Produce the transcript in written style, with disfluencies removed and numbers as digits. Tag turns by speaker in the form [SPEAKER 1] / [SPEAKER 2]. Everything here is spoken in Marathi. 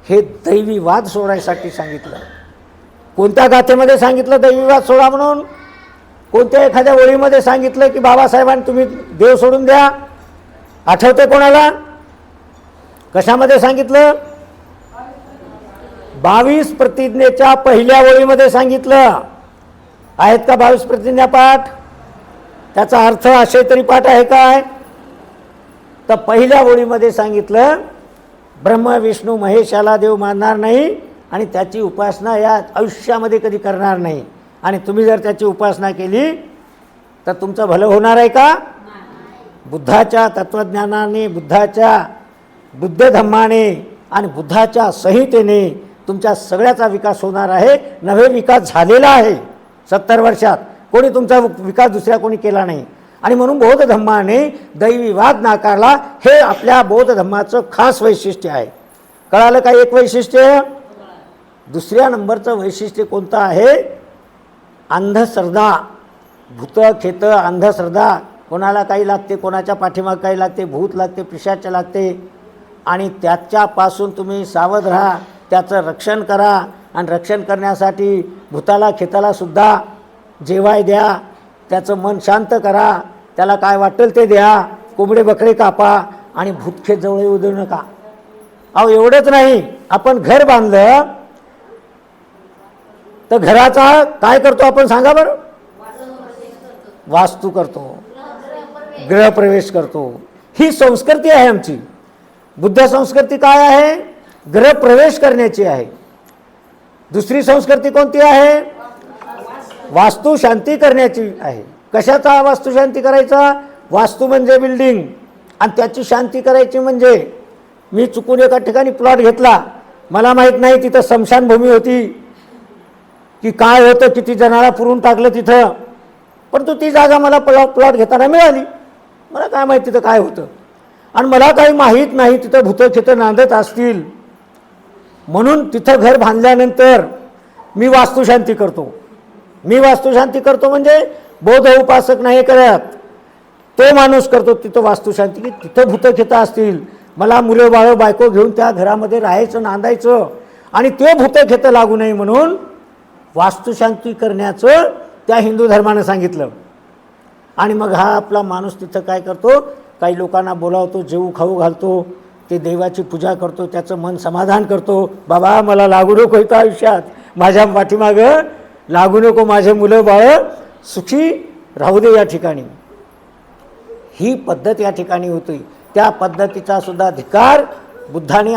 [SPEAKER 1] हे दैवीवाद सोडायसाठी सांगितलं. कोणत्या गाथेमध्ये सांगितलं दैवीवाद सोडा म्हणून? कोणत्या एखाद्या ओळीमध्ये सांगितलं की बाबासाहेबांनी तुम्ही देव सोडून द्या? आठवते कोणाला? कशामध्ये सांगितलं? 22 प्रतिज्ञेच्या पहिल्या ओळीमध्ये सांगितलं. आहेत का 22 प्रतिज्ञा पाठ? त्याचा अर्थ असे तरी पाठ आहे काय? तर पहिल्या ओळीमध्ये सांगितलं ब्रह्म विष्णू महेश याला देव मानणार नाही आणि त्याची उपासना या आयुष्यामध्ये कधी करणार नाही. आणि तुम्ही जर त्याची उपासना केली तर तुमचं भलं होणार आहे का? बुद्धाच्या तत्त्वज्ञानाने, बुद्धाच्या बुद्धधम्माने आणि बुद्धाच्या संहितेने तुमच्या सगळ्याचा विकास होणार आहे. नवे विकास झालेला आहे 70 वर्षात. कोणी तुमचा विकास दुसऱ्या कोणी केला नाही. आणि म्हणून बौद्ध धम्माने दैवीवाद नाकारला. हे आपल्या बौद्ध धम्माचं खास वैशिष्ट्य आहे. कळालं का? एक वैशिष्ट्य. दुसऱ्या नंबरचं वैशिष्ट्य कोणतं आहे? अंधश्रद्धा. भूत खेत अंधश्रद्धा. कोणाला काही लागते, कोणाच्या पाठीमाग काही लागते, भूत लागते, पिशाच लागते आणि त्याच्यापासून तुम्ही सावध राहा, त्याचं रक्षण करा. आणि रक्षण करण्यासाठी भूताला खेताला सुद्धा जेवाय द्या, त्याचं मन शांत करा, त्याला काय वाटेल ते द्या, कोंबडे बकरे कापा आणि भूतखेत जवळ येऊ देऊ नका. अहो एवढंच नाही, आपण घर बांधलं तर घराचा काय करतो आपण सांगा बरं? वास्तू करतो, गृहप्रवेश करतो. ही संस्कृती आहे आमची. बुद्ध संस्कृती काय आहे? गृहप्रवेश करण्याची आहे. दुसरी संस्कृती कोणती आहे? वास्तू शांती करण्याची आहे. कशाचा वास्तू शांती करायचा? वास्तू म्हणजे बिल्डिंग आणि त्याची शांती करायची म्हणजे मी चुकून एका ठिकाणी प्लॉट घेतला, मला माहीत नाही तिथं स्मशानभूमी होती की काय होतं, किती जणाला पुरून टाकलं तिथं, परंतु ती जागा मला प्लॉट घेताना मिळाली. मला काय माहिती तिथं काय होतं आणि मला काही माहीत नाही तिथं भूतखेतं नांदत असतील. म्हणून तिथं घर बांधल्यानंतर मी वास्तुशांती करतो. मी वास्तुशांती करतो म्हणजे बौद्ध उपासक नाही करत, तो माणूस करतो तिथं वास्तुशांती की तिथं भूतखेतं असतील, मला मुलं बाळं बायको घेऊन त्या घरामध्ये राहायचं, नांदायचं आणि ते भूतखेतं लागू नये म्हणून वास्तुशांती करण्याचं त्या हिंदू धर्मानं सांगितलं. आणि मग हा आपला माणूस तिथं काय करतो? काही लोकांना बोलावतो, जेवू खाऊ घालतो, ते देवाची पूजा करतो, त्याचं मन समाधान करतो. बाबा मला लागू नको इथं आयुष्यात, माझ्या पाठीमागं लागू नको, माझे मुलं बाळं सुखी राहू दे या ठिकाणी. ही पद्धत या ठिकाणी होती. त्या पद्धतीचा सुद्धा धिक्कार बुद्धाने